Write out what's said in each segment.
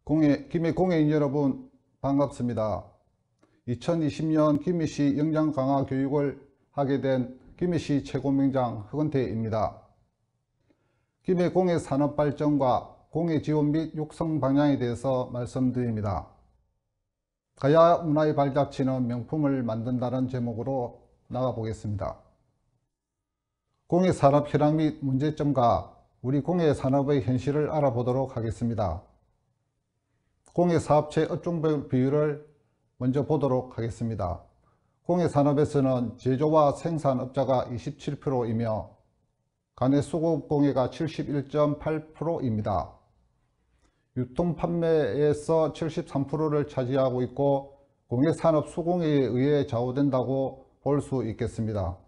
김해 공예인 여러분 반갑습니다. 2020년 김해시 역량 강화 교육을 하게 된 김해시 최고명장 허건태입니다. 김해 공예 산업 발전과 공예 지원 및 육성 방향에 대해서 말씀드립니다. 가야 문화의 발자취는 명품을 만든다는 제목으로 나가보겠습니다. 공예 산업 현황 및 문제점과 우리 공예 산업의 현실을 알아보도록 하겠습니다. 공예 사업체 업종별 비율을 먼저 보도록 하겠습니다. 공예 산업에서는 제조와 생산업자가 27%이며 간의 수급 공예가 71.8%입니다. 유통 판매에서 73%를 차지하고 있고 공예 산업 수공예에 의해 좌우된다고 볼 수 있겠습니다.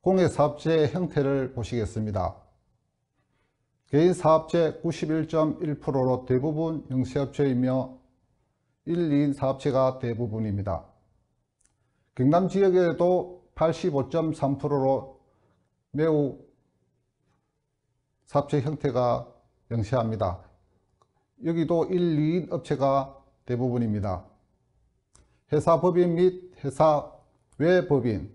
공예 사업체의 형태를 보시겠습니다. 개인 사업체 91.1%로 대부분 영세업체이며 1, 2인 사업체가 대부분입니다. 경남 지역에도 85.3%로 매우 사업체 형태가 영세합니다. 여기도 1, 2인 업체가 대부분입니다. 회사 법인 및 회사 외 법인,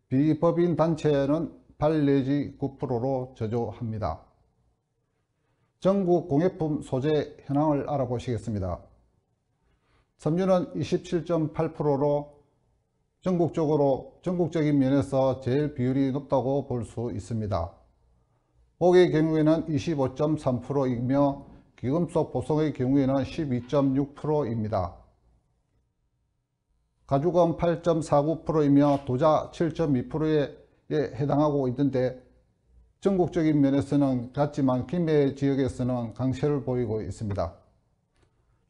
비법인 단체는 8 내지 9%로 저조합니다. 전국 공예품 소재 현황을 알아보시겠습니다. 섬유는 27.8%로 전국적인 면에서 제일 비율이 높다고 볼 수 있습니다. 옥의 경우에는 25.3%이며 기금속 보석의 경우에는 12.6%입니다. 가죽은 8.49%이며 도자 7.2%에 해당하고 있는데 전국적인 면에서는 같지만 김해 지역에서는 강세를 보이고 있습니다.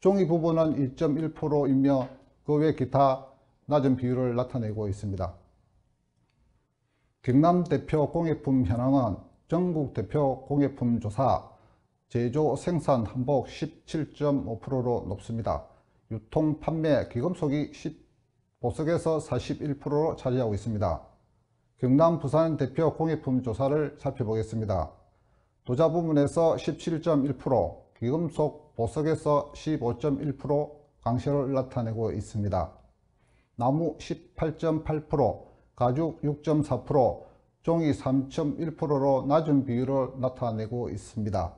종이 부분은 1.1%이며 그 외 기타 낮은 비율을 나타내고 있습니다. 경남 대표 공예품 현황은 전국 대표 공예품 조사, 제조, 생산, 한복 17.5%로 높습니다. 유통, 판매, 기금속이 보석에서 41%로 차지하고 있습니다. 경남, 부산 대표 공예품 조사를 살펴보겠습니다. 도자 부문에서 17.1%, 기금속, 보석에서 15.1% 강세를 나타내고 있습니다. 나무 18.8%, 가죽 6.4%, 종이 3.1%로 낮은 비율을 나타내고 있습니다.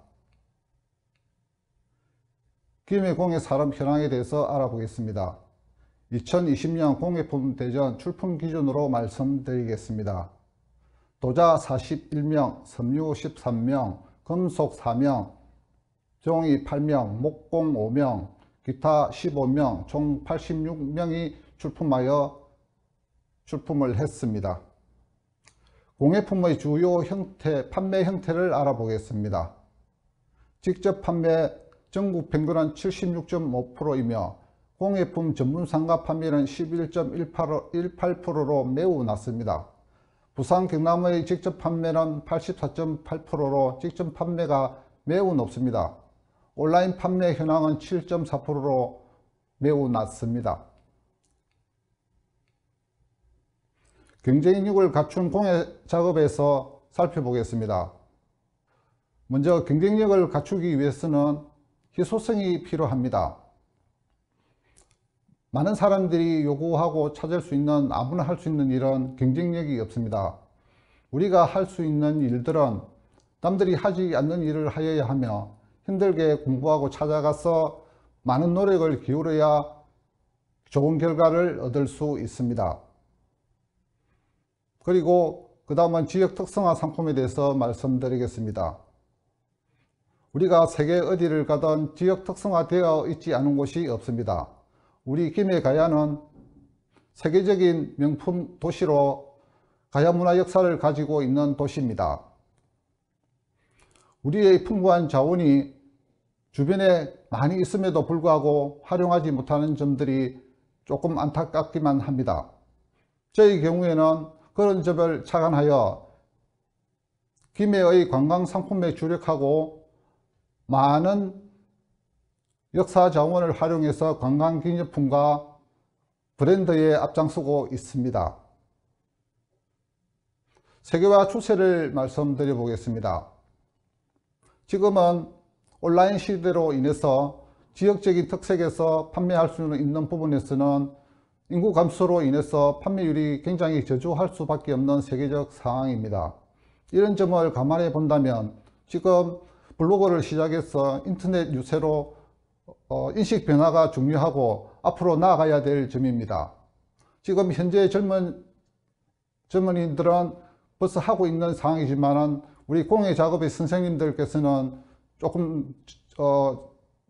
김해 공예 산업 현황에 대해서 알아보겠습니다. 2020년 공예품 대전 출품 기준으로 말씀드리겠습니다. 도자 41명, 섬유 13명, 금속 4명, 종이 8명, 목공 5명, 기타 15명, 총 86명이 출품을 했습니다. 공예품의 주요 형태, 판매 형태를 알아보겠습니다. 직접 판매 전국 평균은 76.5%이며 공예품 전문 상가 판매는 11.18%로 매우 낮습니다. 부산 경남의 직접 판매는 84.8%로 직접 판매가 매우 높습니다. 온라인 판매 현황은 7.4%로 매우 낮습니다. 경쟁력을 갖춘 공예 작업에서 살펴보겠습니다. 먼저 경쟁력을 갖추기 위해서는 희소성이 필요합니다. 많은 사람들이 요구하고 찾을 수 있는 아무나 할 수 있는 일은 경쟁력이 없습니다. 우리가 할 수 있는 일들은 남들이 하지 않는 일을 하여야 하며 힘들게 공부하고 찾아가서 많은 노력을 기울여야 좋은 결과를 얻을 수 있습니다. 그리고 그 다음은 지역 특성화 상품에 대해서 말씀드리겠습니다. 우리가 세계 어디를 가든 지역 특성화되어 있지 않은 곳이 없습니다. 우리 김해 가야는 세계적인 명품 도시로 가야 문화 역사를 가지고 있는 도시입니다. 우리의 풍부한 자원이 주변에 많이 있음에도 불구하고 활용하지 못하는 점들이 조금 안타깝기만 합니다. 저희 경우에는 그런 점을 착안하여 김해의 관광 상품에 주력하고 많은 역사 자원을 활용해서 관광 기념품과 브랜드에 앞장서고 있습니다. 세계화 추세를 말씀드려 보겠습니다. 지금은 온라인 시대로 인해서 지역적인 특색에서 판매할 수 있는 부분에서는 인구 감소로 인해서 판매율이 굉장히 저조할 수밖에 없는 세계적 상황입니다. 이런 점을 감안해 본다면 지금 블로그를 시작해서 인터넷 유세로 인식 변화가 중요하고 앞으로 나아가야 될 점입니다. 지금 현재 젊은이들은 벌써 하고 있는 상황이지만 우리 공예 작업의 선생님들께서는 조금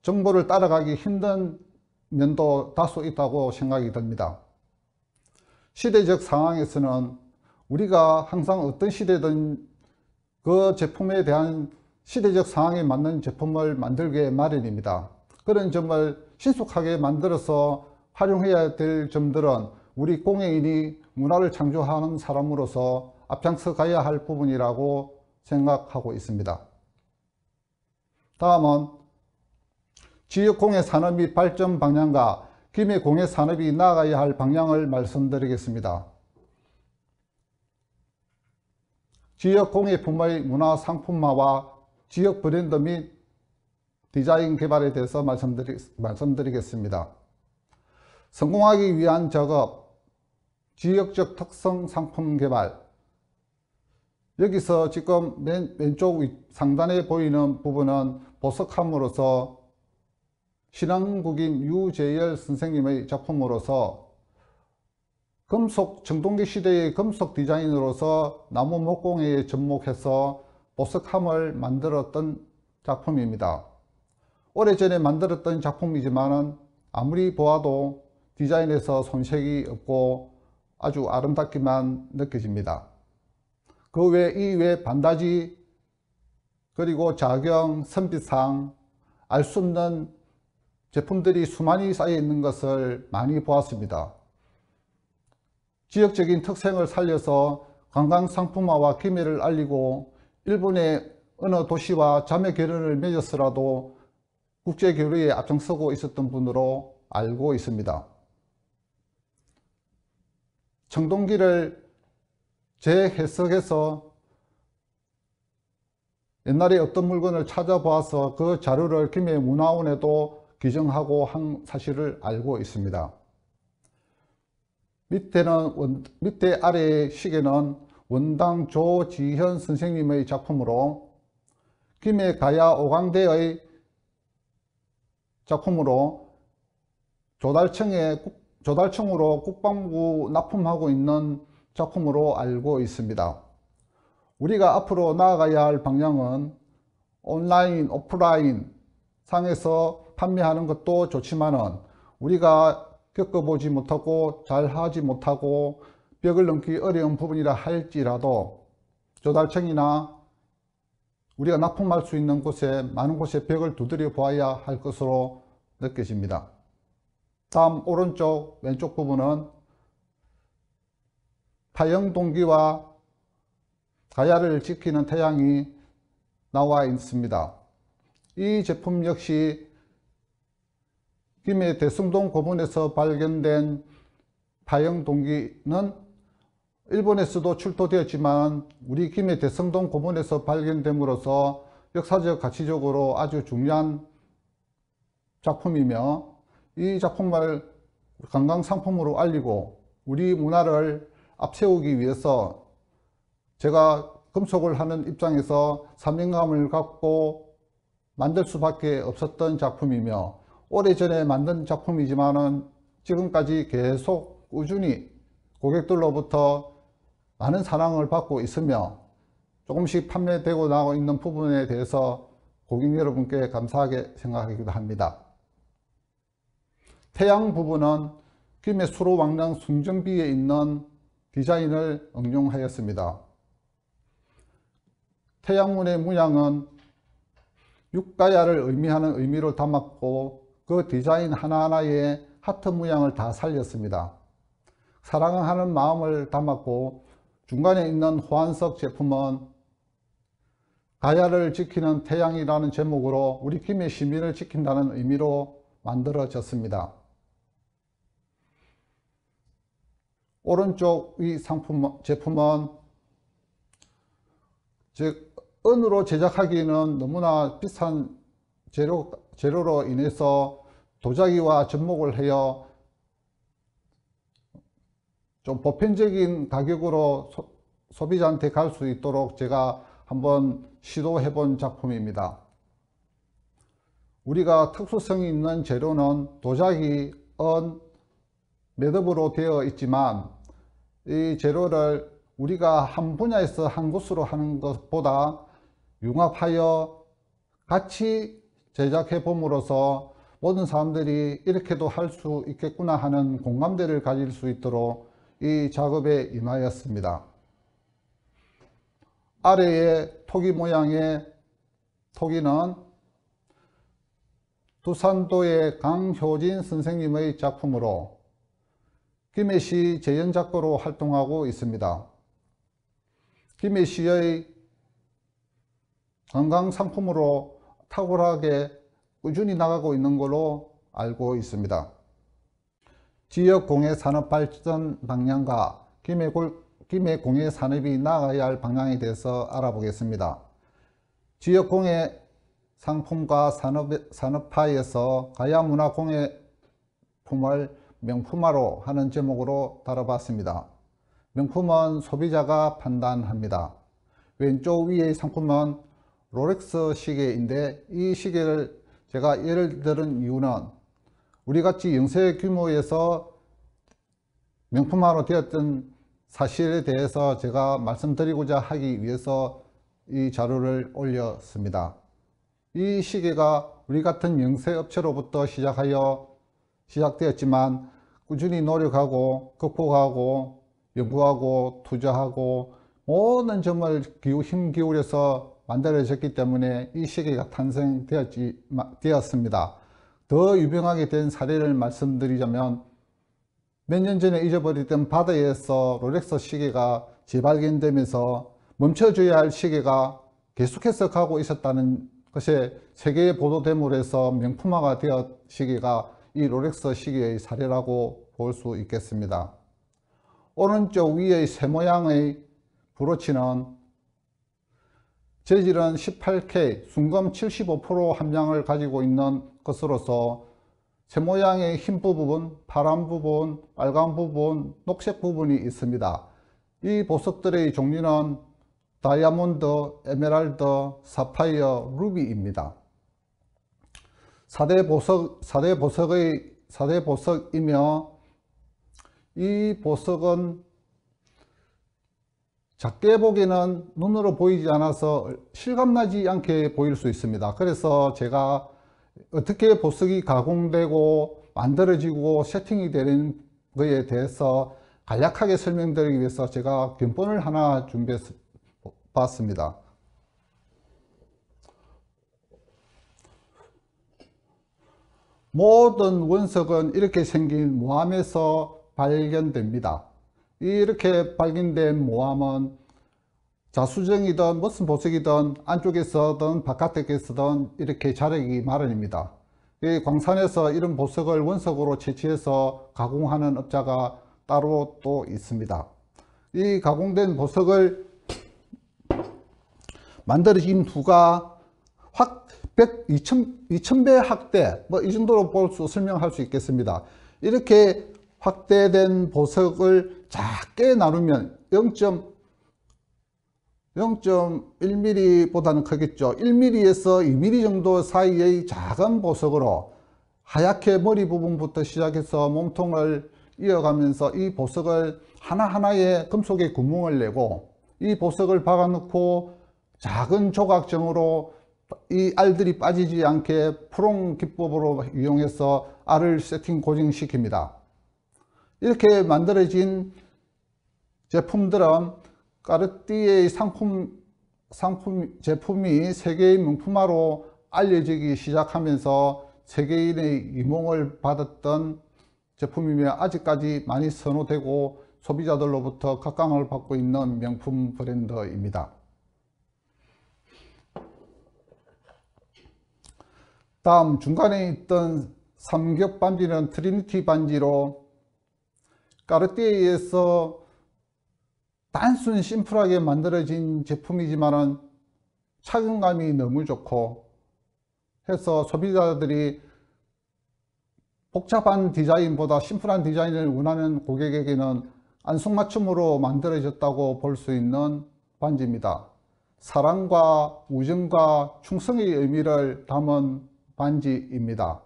정보를 따라가기 힘든 면도 다소 있다고 생각이 듭니다. 시대적 상황에서는 우리가 항상 어떤 시대든 그 제품에 대한 시대적 상황에 맞는 제품을 만들게 마련입니다. 그런 점을 신속하게 만들어서 활용해야 될 점들은 우리 공예인이 문화를 창조하는 사람으로서 앞장서 가야 할 부분이라고 생각하고 있습니다. 다음은 지역 공예 산업 및 발전 방향과 김해 공예 산업이 나아가야 할 방향을 말씀드리겠습니다. 지역 공예품의 문화 상품화와 지역 브랜드 및 디자인 개발에 대해서 말씀드리겠습니다. 성공하기 위한 작업, 지역적 특성 상품 개발. 여기서 지금 왼쪽 상단에 보이는 부분은 보석함으로서 신앙국인 유재열 선생님의 작품으로서 청동기 시대의 금속 디자인으로서 나무 목공에 접목해서 보석함을 만들었던 작품입니다. 오래전에 만들었던 작품이지만 아무리 보아도 디자인에서 손색이 없고 아주 아름답기만 느껴집니다. 그 이외에 반다지 그리고 자경, 선비상 알 수 없는 제품들이 수많이 쌓여 있는 것을 많이 보았습니다. 지역적인 특색을 살려서 관광상품화와 기매를 알리고 일본의 어느 도시와 자매 결연을 맺었으라도 국제교류에 앞장서고 있었던 분으로 알고 있습니다. 청동기를 재해석해서 옛날에 어떤 물건을 찾아봐서 그 자료를 김해문화원에도 기증하고 한 사실을 알고 있습니다. 밑에 아래의 시계는 원당 조지현 선생님의 작품으로 김해 가야 오광대의 작품으로 조달청으로 국방부 납품하고 있는 작품으로 알고 있습니다. 우리가 앞으로 나아가야 할 방향은 온라인, 오프라인 상에서 판매하는 것도 좋지만은 우리가 겪어보지 못하고 잘하지 못하고 벽을 넘기 어려운 부분이라 할지라도 조달청이나 우리가 납품할 수 있는 곳에 많은 곳에 벽을 두드려 보아야 할 것으로 느껴집니다. 다음 오른쪽 왼쪽 부분은 파영동기와 가야를 지키는 태양이 나와 있습니다. 이 제품 역시 김해 대성동 고분에서 발견된 파영동기는 일본에서도 출토되었지만 우리 김해 대성동 고분에서 발견됨으로써 역사적 가치적으로 아주 중요한 작품이며 이 작품을 관광상품으로 알리고 우리 문화를 앞세우기 위해서 제가 금속을 하는 입장에서 사명감을 갖고 만들 수밖에 없었던 작품이며 오래전에 만든 작품이지만은 지금까지 계속 꾸준히 고객들로부터 많은 사랑을 받고 있으며 조금씩 판매되고 나오고 있는 부분에 대해서 고객 여러분께 감사하게 생각하기도 합니다. 태양 부분은 김해 수로왕릉 숭정비에 있는 디자인을 응용하였습니다. 태양문의 문양은 육가야를 의미하는 의미를 담았고 그 디자인 하나하나에 하트 문양을 다 살렸습니다. 사랑하는 마음을 담았고 중간에 있는 호환석 제품은 가야를 지키는 태양이라는 제목으로 우리 김해 시민을 지킨다는 의미로 만들어졌습니다. 오른쪽 이 제품은 즉 은으로 제작하기에는 너무나 비싼 재료로 인해서 도자기와 접목을 하여 좀 보편적인 가격으로 소비자한테 갈 수 있도록 제가 한번 시도해 본 작품입니다. 우리가 특수성이 있는 재료는 도자기, 은, 매듭으로 되어 있지만 이 재료를 우리가 한 분야에서 한 곳으로 하는 것보다 융합하여 같이 제작해 봄으로써 모든 사람들이 이렇게도 할 수 있겠구나 하는 공감대를 가질 수 있도록 이 작업에 임하였습니다. 아래의 토기 모양의 토기는 두산도의 강효진 선생님의 작품으로 김해시 재연작가로 활동하고 있습니다. 김해시의 관광상품으로 탁월하게 꾸준히 나가고 있는 걸로 알고 있습니다. 지역공예산업발전 방향과 김해 공예산업이 나아가야 할 방향에 대해서 알아보겠습니다. 지역공예 상품과 산업화에서 가야문화공예품을 명품화로 하는 제목으로 다뤄봤습니다. 명품은 소비자가 판단합니다. 왼쪽 위의 상품은 롤렉스 시계인데 이 시계를 제가 예를 들은 이유는 우리같이 영세 규모에서 명품화로 되었던 사실에 대해서 제가 말씀드리고자 하기 위해서 이 자료를 올렸습니다. 이 시계가 우리 같은 영세 업체로부터 시작되었지만 꾸준히 노력하고 극복하고 연구하고 투자하고 모든 점을 힘 기울여서 만들어졌기 때문에 이 시계가 탄생되었습니다. 더 유명하게 된 사례를 말씀드리자면 몇 년 전에 잊어버렸던 바다에서 롤렉스 시계가 재발견되면서 멈춰줘야 할 시계가 계속해서 가고 있었다는 것이 세계에 보도됨으로 해서 명품화가 되었 시계가 이 롤렉스 시계의 사례라고 볼 수 있겠습니다. 오른쪽 위의 새 모양의 브로치는 재질은 18K, 순금 75% 함량을 가지고 있는 것으로서 새 모양의 흰 부분, 파란 부분, 빨간 부분, 녹색 부분이 있습니다. 이 보석들의 종류는 다이아몬드, 에메랄드, 사파이어, 루비입니다. 4대 보석이며 이 보석은 작게 보기에는 눈으로 보이지 않아서 실감나지 않게 보일 수 있습니다. 그래서 제가 어떻게 보석이 가공되고 만들어지고 세팅이 되는 것에 대해서 간략하게 설명드리기 위해서 제가 견본을 하나 준비해 봤습니다. 모든 원석은 이렇게 생긴 모함에서 발견됩니다. 이렇게 발견된 모함은 자수정이든 무슨 보석이든 안쪽에서든 바깥에서든 이렇게 자라기 마련입니다. 이 광산에서 이런 보석을 원석으로 채취해서 가공하는 업자가 따로 또 있습니다. 이 가공된 보석을 만들어진 후가 2000배 확대, 이 정도로 설명할 수 있겠습니다. 이렇게 확대된 보석을 작게 나누면 0.1mm 보다는 크겠죠. 1mm에서 2mm 정도 사이의 작은 보석으로 하얗게 머리 부분부터 시작해서 몸통을 이어가면서 이 보석을 하나하나에 금속에 구멍을 내고 이 보석을 박아 넣고 작은 조각정으로 이 알들이 빠지지 않게 프롱 기법으로 이용해서 알을 세팅 고정시킵니다. 이렇게 만들어진 제품들은 까르띠에의 제품이 세계의 명품화로 알려지기 시작하면서 세계인의 이몽을 받았던 제품이며 아직까지 많이 선호되고 소비자들로부터 각광을 받고 있는 명품 브랜드입니다. 다음 중간에 있던 삼격 반지는 트리니티 반지로 까르띠에에서 단순 심플하게 만들어진 제품이지만은 착용감이 너무 좋고 해서 소비자들이 복잡한 디자인보다 심플한 디자인을 원하는 고객에게는 안성맞춤으로 만들어졌다고 볼 수 있는 반지입니다. 사랑과 우정과 충성의 의미를 담은 반지입니다.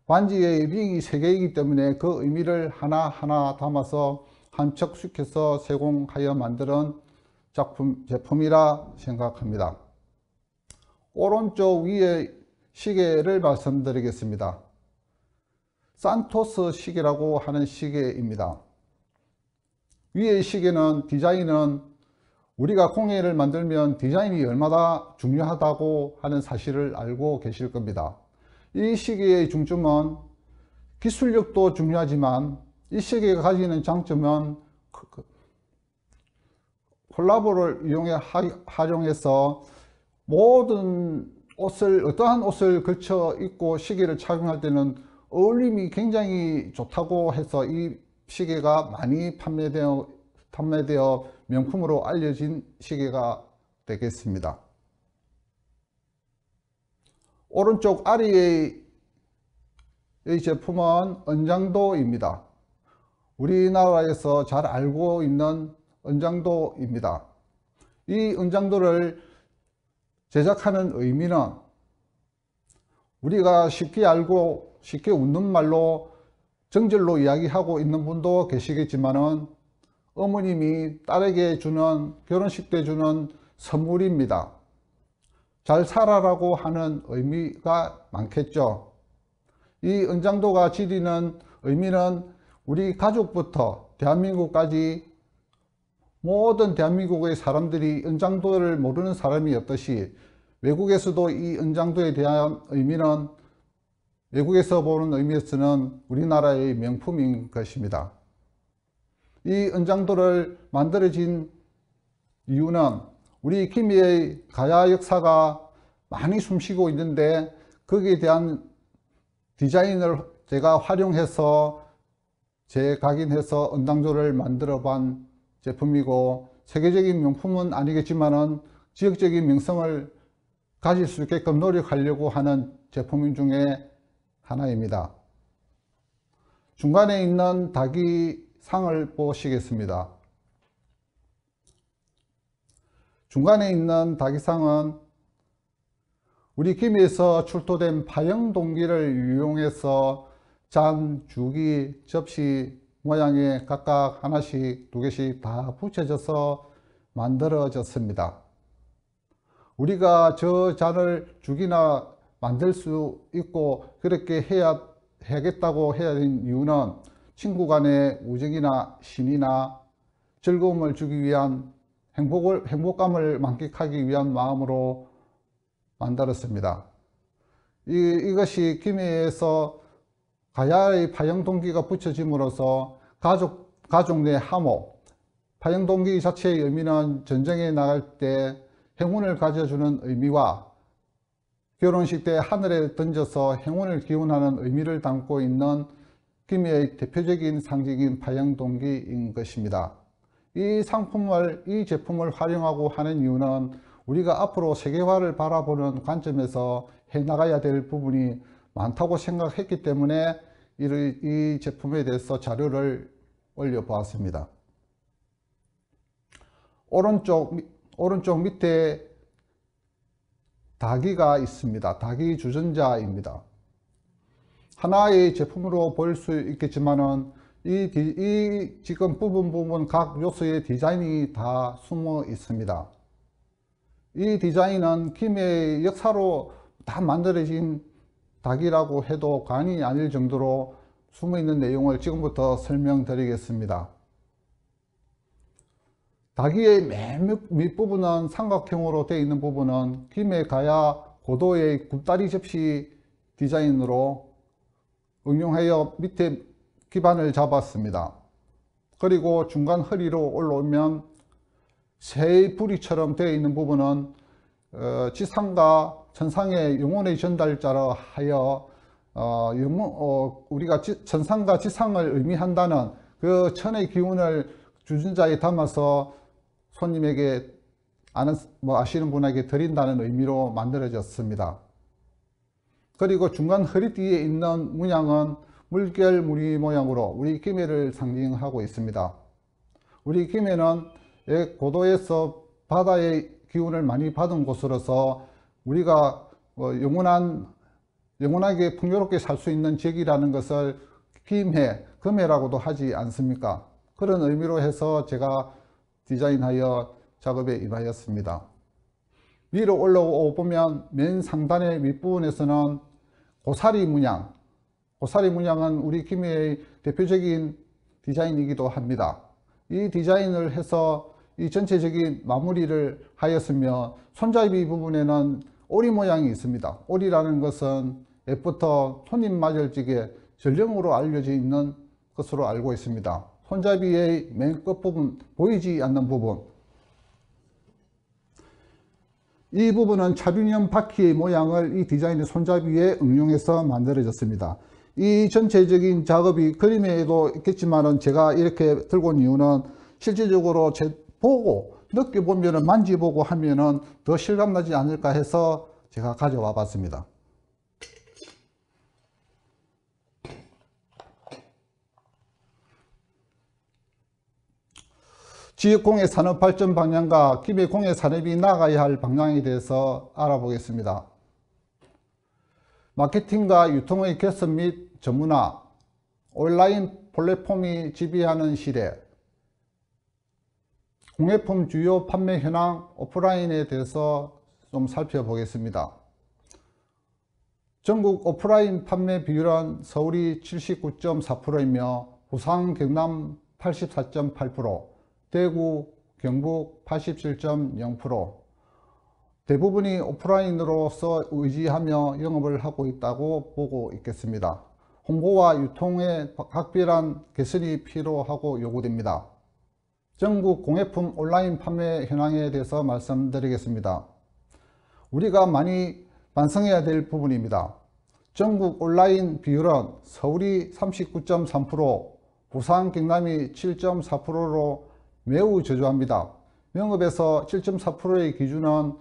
반지의 링이 3개이기 때문에 그 의미를 하나하나 담아서 함축시켜서 세공하여 만드는 제품이라 생각합니다. 오른쪽 위에 시계를 말씀드리겠습니다. 산토스 시계라고 하는 시계입니다. 위의 시계는 디자인은 우리가 공예를 만들면 디자인이 얼마나 중요하다고 하는 사실을 알고 계실 겁니다. 이 시계의 중점은 기술력도 중요하지만 이 시계가 가지는 장점은 콜라보를 활용해서 모든 옷을 어떠한 옷을 걸쳐 입고 시계를 착용할 때는 어울림이 굉장히 좋다고 해서 이 시계가 많이 판매되어 명품으로 알려진 시계가 되겠습니다. 오른쪽 아래의 제품은 은장도입니다. 우리나라에서 잘 알고 있는 은장도입니다. 이 은장도를 제작하는 의미는 우리가 쉽게 알고 쉽게 웃는 말로 정절로 이야기하고 있는 분도 계시겠지만은 어머님이 딸에게 주는 결혼식 때 주는 선물입니다. 잘 살아라고 하는 의미가 많겠죠. 이 은장도가 지니는 의미는 우리 가족부터 대한민국까지 모든 대한민국의 사람들이 은장도를 모르는 사람이 없듯이 외국에서도 이 은장도에 대한 의미는 외국에서 보는 의미에서는 우리나라의 명품인 것입니다. 이 은장도를 만들어진 이유는 우리 김해의 가야 역사가 많이 숨쉬고 있는데 거기에 대한 디자인을 제가 활용해서 재각인해서 은장도를 만들어 본 제품이고 세계적인 명품은 아니겠지만은 지역적인 명성을 가질 수 있게끔 노력하려고 하는 제품 중에 하나입니다. 중간에 있는 닭이상을 보시겠습니다. 중간에 있는 닭이상은 우리 김해에서 출토된 파형동기를 이용해서 잔, 주기, 접시 모양에 각각 하나씩 2개씩 다 붙여져서 만들어졌습니다. 우리가 저 잔을 주기나 만들 수 있고 그렇게 해야겠다고 해야 되는 이유는 친구 간의 우정이나 신이나 즐거움을 주기 위한 행복감을 만끽하기 위한 마음으로 만들었습니다. 이것이 김해에서 가야의 파형동기가 붙여짐으로써 가족 내 화목, 파형동기 자체의 의미는 전쟁에 나갈 때 행운을 가져주는 의미와 결혼식 때 하늘에 던져서 행운을 기원하는 의미를 담고 있는 김해의 대표적인 상징인 파형동기인 것입니다. 이 제품을 활용하고 하는 이유는 우리가 앞으로 세계화를 바라보는 관점에서 해나가야 될 부분이 많다고 생각했기 때문에 이 제품에 대해서 자료를 올려보았습니다. 오른쪽 밑에 닭이가 있습니다. 닭이 주전자입니다. 하나의 제품으로 보일 수 있겠지만은 이 지금 부분 각 요소의 디자인이 다 숨어 있습니다. 이 디자인은 김해의 역사로 다 만들어진 닭이라고 해도 과언이 아닐 정도로 숨어 있는 내용을 지금부터 설명드리겠습니다. 닭이의 맨 밑부분은 삼각형으로 되어 있는 부분은 김해 가야 고도의 굽다리 접시 디자인으로 응용하여 밑에 기반을 잡았습니다. 그리고 중간 허리로 올라오면 새의 부리처럼 되어 있는 부분은 지상과 천상의 영혼의 전달자로 하여 우리가 천상과 지상을 의미한다는 그 천의 기운을 주전자에 담아서 손님에게 아시는 분에게 드린다는 의미로 만들어졌습니다. 그리고 중간 허리띠에 있는 문양은 물결 무늬 모양으로 우리 김해를 상징하고 있습니다. 우리 김해는 고도에서 바다의 기운을 많이 받은 곳으로서 우리가 영원하게 풍요롭게 살 수 있는 지역이라는 것을 김해, 금해라고도 하지 않습니까? 그런 의미로 해서 제가 디자인하여 작업에 임하였습니다. 위로 올라오 보면 맨 상단의 윗부분에서는 고사리 문양, 고사리 문양은 우리 김해의 대표적인 디자인이기도 합니다. 이 디자인을 해서 이 전체적인 마무리를 하였으며 손잡이 부분에는 오리 모양이 있습니다. 오리라는 것은 옛부터 손님 맞을 적에 전령으로 알려져 있는 것으로 알고 있습니다. 손잡이의 맨 끝부분, 보이지 않는 부분, 이 부분은 차륜형 바퀴의 모양을 이 디자인의 손잡이에 응용해서 만들어졌습니다. 이 전체적인 작업이 그림에도 있겠지만 제가 이렇게 들고 온 이유는 실질적으로 보고 느껴보면 만지보고 하면 더 실감나지 않을까 해서 제가 가져와 봤습니다. 지역공예 산업 발전 방향과 김해 공예 산업이 나아가야 할 방향에 대해서 알아보겠습니다. 마케팅과 유통의 개선 및 전문화, 온라인 플랫폼이 지배하는 시대, 공예품 주요 판매 현황 오프라인에 대해서 좀 살펴보겠습니다. 전국 오프라인 판매 비율은 서울이 79.4%이며 부산, 경남 84.8%, 대구, 경북 87.0%, 대부분이 오프라인으로서 의지하며 영업을 하고 있다고 보고 있겠습니다. 홍보와 유통의 각별한 개선이 필요하고 요구됩니다. 전국 공예품 온라인 판매 현황에 대해서 말씀드리겠습니다. 우리가 많이 반성해야 될 부분입니다. 전국 온라인 비율은 서울이 39.3%, 부산, 경남이 7.4%로 매우 저조합니다. 영업에서 7.4%의 기준은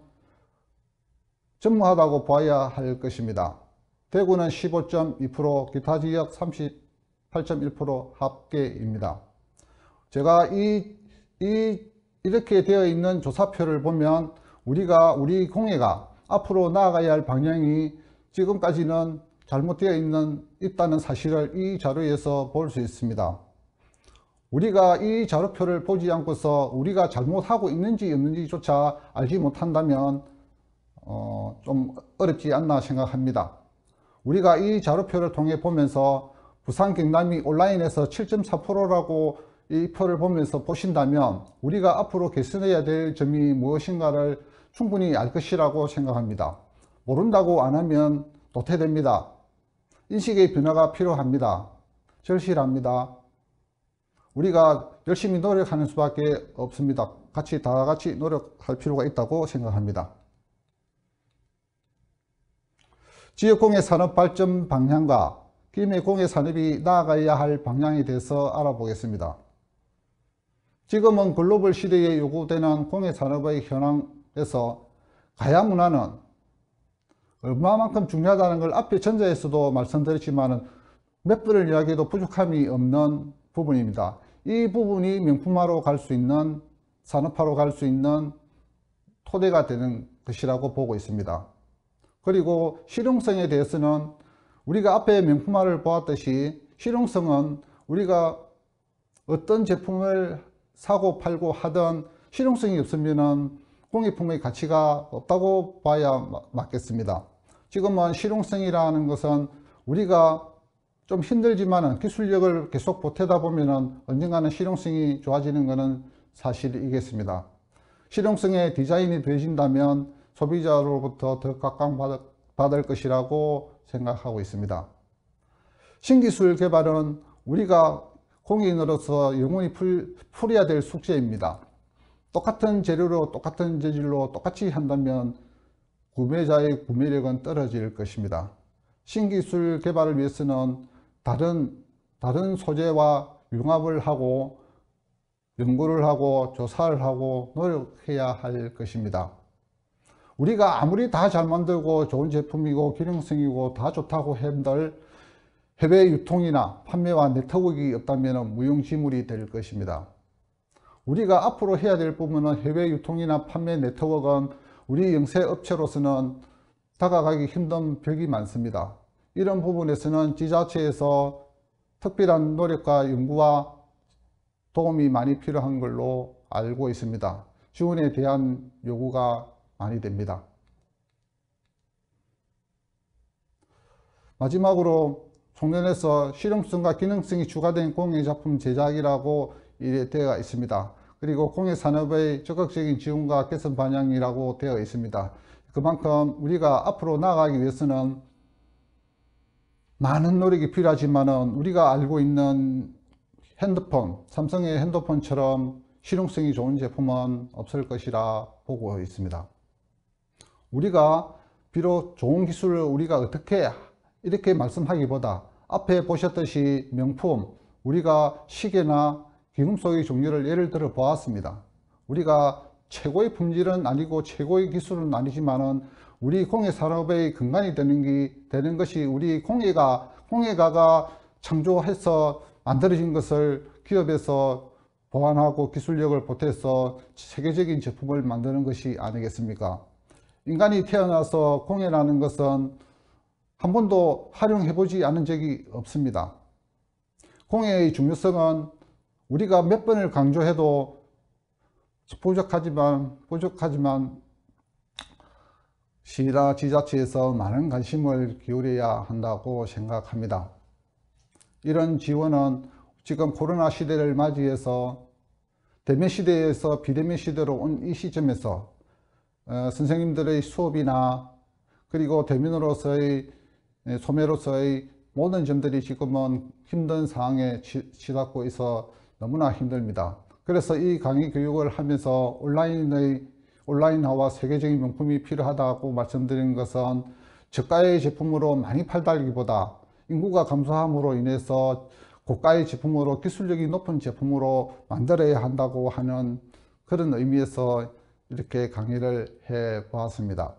전무하다고 봐야 할 것입니다. 대구는 15.2%, 기타 지역 38.1% 합계입니다. 제가 이렇게 되어 있는 조사표를 보면 우리 공예가 앞으로 나아가야 할 방향이 지금까지는 잘못되어 있다는 사실을 이 자료에서 볼 수 있습니다. 우리가 이 자료표를 보지 않고서 우리가 잘못하고 있는지 없는지조차 알지 못한다면 좀 어렵지 않나 생각합니다. 우리가 이 자료표를 통해 보면서 부산, 경남이 온라인에서 7.4%라고 이 표를 보면서 보신다면 우리가 앞으로 개선해야 될 점이 무엇인가를 충분히 알 것이라고 생각합니다. 모른다고 안 하면 도태됩니다. 인식의 변화가 필요합니다. 절실합니다. 우리가 열심히 노력하는 수밖에 없습니다. 다 같이 노력할 필요가 있다고 생각합니다. 지역공예 산업 발전 방향과 김해 공예 산업이 나아가야 할 방향에 대해서 알아보겠습니다. 지금은 글로벌 시대에 요구되는 공예 산업의 현황에서 가야 문화는 얼마만큼 중요하다는 걸 앞에 전자에서도 말씀드렸지만 몇 번을 이야기해도 부족함이 없는 부분입니다. 이 부분이 명품화로 갈 수 있는, 산업화로 갈 수 있는 토대가 되는 것이라고 보고 있습니다. 그리고 실용성에 대해서는 우리가 앞에 명품화를 보았듯이 실용성은 우리가 어떤 제품을 사고 팔고 하든 실용성이 없으면 공예품의 가치가 없다고 봐야 맞겠습니다. 지금은 실용성이라는 것은 우리가 좀 힘들지만 기술력을 계속 보태다 보면 언젠가는 실용성이 좋아지는 것은 사실이겠습니다. 실용성의 디자인이 되어진다면 소비자로부터 더 각광받을 것이라고 생각하고 있습니다. 신기술 개발은 우리가 공인으로서 영원히 풀어야 될 숙제입니다. 똑같은 재료로 똑같은 재질로 똑같이 한다면 구매자의 구매력은 떨어질 것입니다. 신기술 개발을 위해서는 다른 소재와 융합을 하고 연구를 하고 조사를 하고 노력해야 할 것입니다. 우리가 아무리 다 잘 만들고 좋은 제품이고 기능성이고 다 좋다고 한들 해외 유통이나 판매와 네트워크가 없다면 무용지물이 될 것입니다. 우리가 앞으로 해야 될 부분은 해외 유통이나 판매 네트워크는 우리 영세업체로서는 다가가기 힘든 벽이 많습니다. 이런 부분에서는 지자체에서 특별한 노력과 연구와 도움이 많이 필요한 걸로 알고 있습니다. 지원에 대한 요구가 많이 됩니다. 마지막으로 송년에서 실용성과 기능성이 추가된 공예작품 제작이라고 되어 있습니다. 그리고 공예산업의 적극적인 지원과 개선 방향이라고 되어 있습니다. 그만큼 우리가 앞으로 나아가기 위해서는 많은 노력이 필요하지만 우리가 알고 있는 핸드폰, 삼성의 핸드폰처럼 실용성이 좋은 제품은 없을 것이라 보고 있습니다. 우리가 비록 좋은 기술을 우리가 어떻게 이렇게 말씀하기보다 앞에 보셨듯이 명품, 우리가 시계나 기금속의 종류를 예를 들어 보았습니다. 우리가 최고의 품질은 아니고 최고의 기술은 아니지만은 우리 공예산업의 근간이 되는 것이 우리 공예가가 창조해서 만들어진 것을 기업에서 보완하고 기술력을 보태서 세계적인 제품을 만드는 것이 아니겠습니까? 인간이 태어나서 공예라는 것은 한 번도 활용해 보지 않은 적이 없습니다. 공예의 중요성은 우리가 몇 번을 강조해도 부족하지만 시라 지자체에서 많은 관심을 기울여야 한다고 생각합니다. 이런 지원은 지금 코로나 시대를 맞이해서 대면 시대에서 비대면 시대로 온 이 시점에서 선생님들의 수업이나 그리고 대면으로서의 소매로서의 모든 점들이 지금은 힘든 상황에 치닫고 있어 너무나 힘듭니다. 그래서 이 강의 교육을 하면서 온라인화와 세계적인 명품이 필요하다고 말씀드린 것은 저가의 제품으로 많이 팔다기보다 인구가 감소함으로 인해서 고가의 제품으로 기술력이 높은 제품으로 만들어야 한다고 하는 그런 의미에서 이렇게 강의를 해 보았습니다.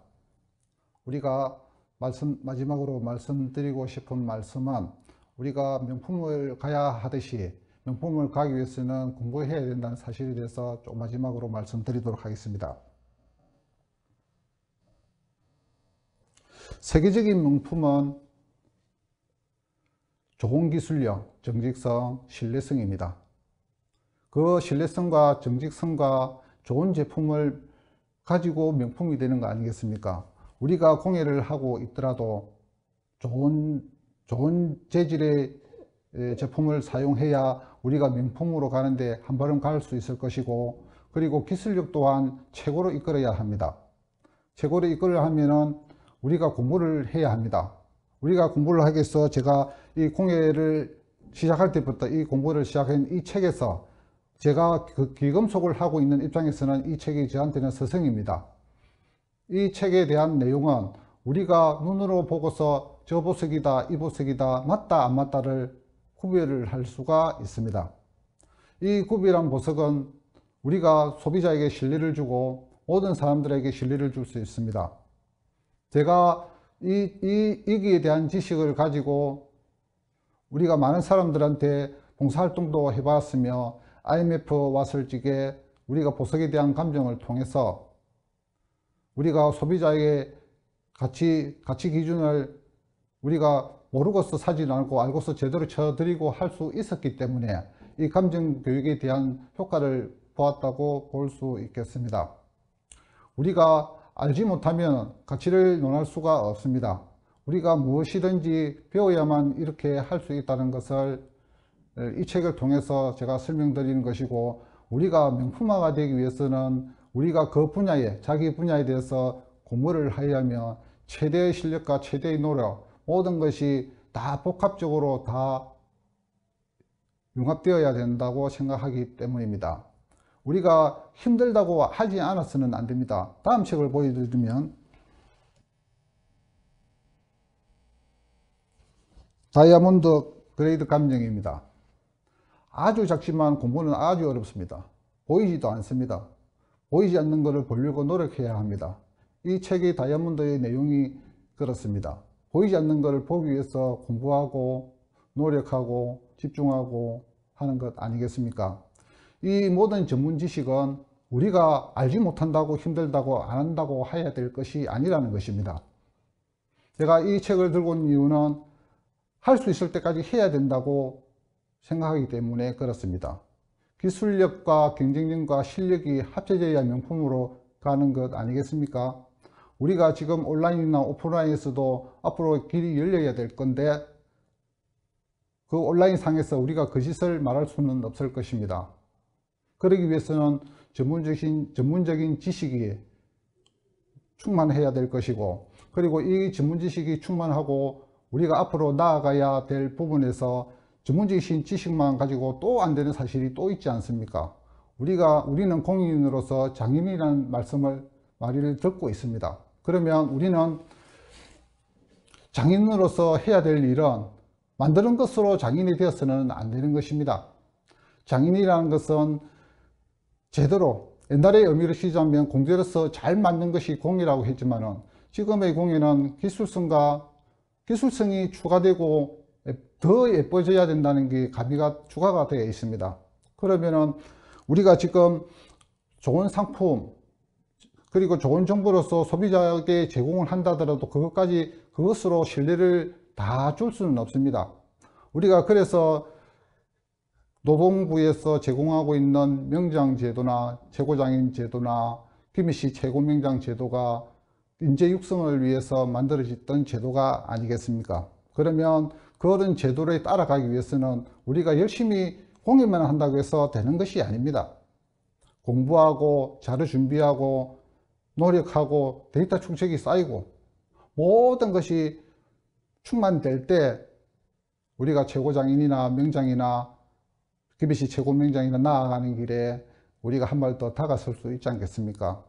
우리가 마지막으로 말씀드리고 싶은 말씀은 우리가 명품을 가야 하듯이 명품을 가기 위해서는 공부해야 된다는 사실에 대해서 좀 마지막으로 말씀드리도록 하겠습니다. 세계적인 명품은 좋은 기술력, 정직성, 신뢰성입니다. 그 신뢰성과 정직성과 좋은 제품을 가지고 명품이 되는 거 아니겠습니까? 우리가 공예를 하고 있더라도 좋은 재질의 제품을 사용해야 우리가 명품으로 가는데 한 걸음 갈 수 있을 것이고, 그리고 기술력 또한 최고로 이끌어야 합니다. 최고로 이끌어야 하면은 우리가 공부를 해야 합니다. 우리가 공부를 하기 위해서 제가 이 공예를 시작할 때부터 이 공부를 시작한 이 책에서 제가 그 기금속을 하고 있는 입장에서는 이 책이 저한테는 스승입니다. 이 책에 대한 내용은 우리가 눈으로 보고서 저 보석이다, 이 보석이다, 맞다, 안 맞다를 구별을 할 수가 있습니다. 이 구별한 보석은 우리가 소비자에게 신뢰를 주고 모든 사람들에게 신뢰를 줄 수 있습니다. 제가 이기에 대한 지식을 가지고 우리가 많은 사람들한테 봉사활동도 해봤으며 IMF 왔을 적에 우리가 보석에 대한 감정을 통해서 우리가 소비자에게 가치 기준을 우리가 모르고서 사지 않고 알고서 제대로 쳐드리고 할 수 있었기 때문에 이 감정 교육에 대한 효과를 보았다고 볼 수 있겠습니다. 우리가 알지 못하면 가치를 논할 수가 없습니다. 우리가 무엇이든지 배워야만 이렇게 할 수 있다는 것을 이 책을 통해서 제가 설명드리는 것이고, 우리가 명품화가 되기 위해서는 우리가 그 분야에 자기 분야에 대해서 공부를 하려면 최대의 실력과 최대의 노력, 모든 것이 다 복합적으로 다 융합되어야 된다고 생각하기 때문입니다. 우리가 힘들다고 하지 않아서는 안 됩니다. 다음 책을 보여드리면 다이아몬드 그레이드 감정입니다. 아주 작지만 공부는 아주 어렵습니다. 보이지도 않습니다. 보이지 않는 것을 보려고 노력해야 합니다. 이 책의 다이아몬드의 내용이 그렇습니다. 보이지 않는 것을 보기 위해서 공부하고 노력하고 집중하고 하는 것 아니겠습니까? 이 모든 전문 지식은 우리가 알지 못한다고 힘들다고 안 한다고 해야 될 것이 아니라는 것입니다. 제가 이 책을 들고 온 이유는 할 수 있을 때까지 해야 된다고 생각하기 때문에 그렇습니다. 기술력과 경쟁력과 실력이 합쳐져야 명품으로 가는 것 아니겠습니까? 우리가 지금 온라인이나 오프라인에서도 앞으로 길이 열려야 될 건데 그 온라인 상에서 우리가 거짓을 말할 수는 없을 것입니다. 그러기 위해서는 전문적인 지식이 충만해야 될 것이고, 그리고 이 전문 지식이 충만하고 우리가 앞으로 나아가야 될 부분에서 전문적인 지식만 가지고 또 안 되는 사실이 또 있지 않습니까? 우리는 공인으로서 장인이라는 말을 듣고 있습니다. 그러면 우리는 장인으로서 해야 될 일은 만드는 것으로 장인이 되어서는 안 되는 것입니다. 장인이라는 것은 제대로, 옛날의 의미로 시작하면 공대로서 잘 만든 것이 공이라고 했지만은 지금의 공예는 기술성이 추가되고 더 예뻐져야 된다는 게 가미가 추가가 되어 있습니다. 그러면은 우리가 지금 좋은 상품 그리고 좋은 정보로서 소비자에게 제공을 한다더라도 그것으로 신뢰를 다 줄 수는 없습니다. 우리가 그래서 노동부에서 제공하고 있는 명장제도나 최고장인 제도나 김희씨 최고명장 제도가 인재 육성을 위해서 만들어졌던 제도가 아니겠습니까? 그러면 그런 제도를 따라가기 위해서는 우리가 열심히 공부만 한다고 해서 되는 것이 아닙니다. 공부하고 자료 준비하고 노력하고 데이터 축적이 쌓이고 모든 것이 충만될 때 우리가 최고장인이나 명장이나 김희씨 최고명장이나 나아가는 길에 우리가 한 발 더 다가설 수 있지 않겠습니까?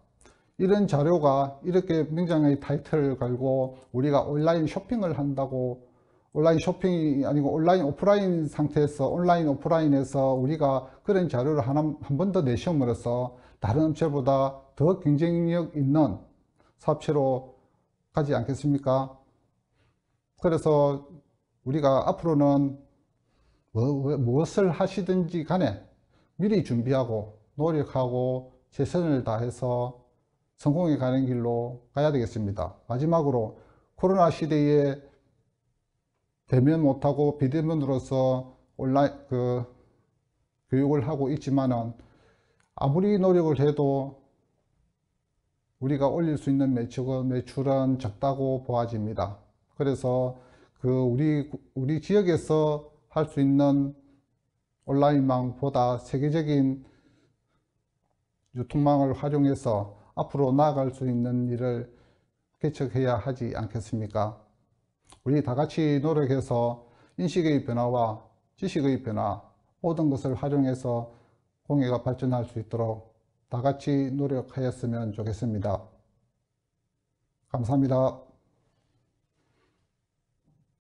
이런 자료가 이렇게 명장의 타이틀을 걸고 우리가 온라인 쇼핑을 한다고, 온라인 쇼핑이 아니고 온라인 오프라인 상태에서 온라인 오프라인에서 우리가 그런 자료를 한 번 더 내시험으로써 다른 업체보다 더 경쟁력 있는 사업체로 가지 않겠습니까? 그래서 우리가 앞으로는 무엇을 하시든지 간에 미리 준비하고 노력하고 최선을 다해서 성공해 가는 길로 가야 되겠습니다. 마지막으로 코로나 시대에 대면 못하고 비대면으로서 온라인 교육을 하고 있지만은 아무리 노력을 해도 우리가 올릴 수 있는 매출은 적다고 보아집니다. 그래서 우리 지역에서 할 수 있는 온라인망보다 세계적인 유통망을 활용해서 앞으로 나아갈 수 있는 일을 개척해야 하지 않겠습니까? 우리 다 같이 노력해서 인식의 변화와 지식의 변화, 모든 것을 활용해서 공예가 발전할 수 있도록 다 같이 노력하였으면 좋겠습니다. 감사합니다.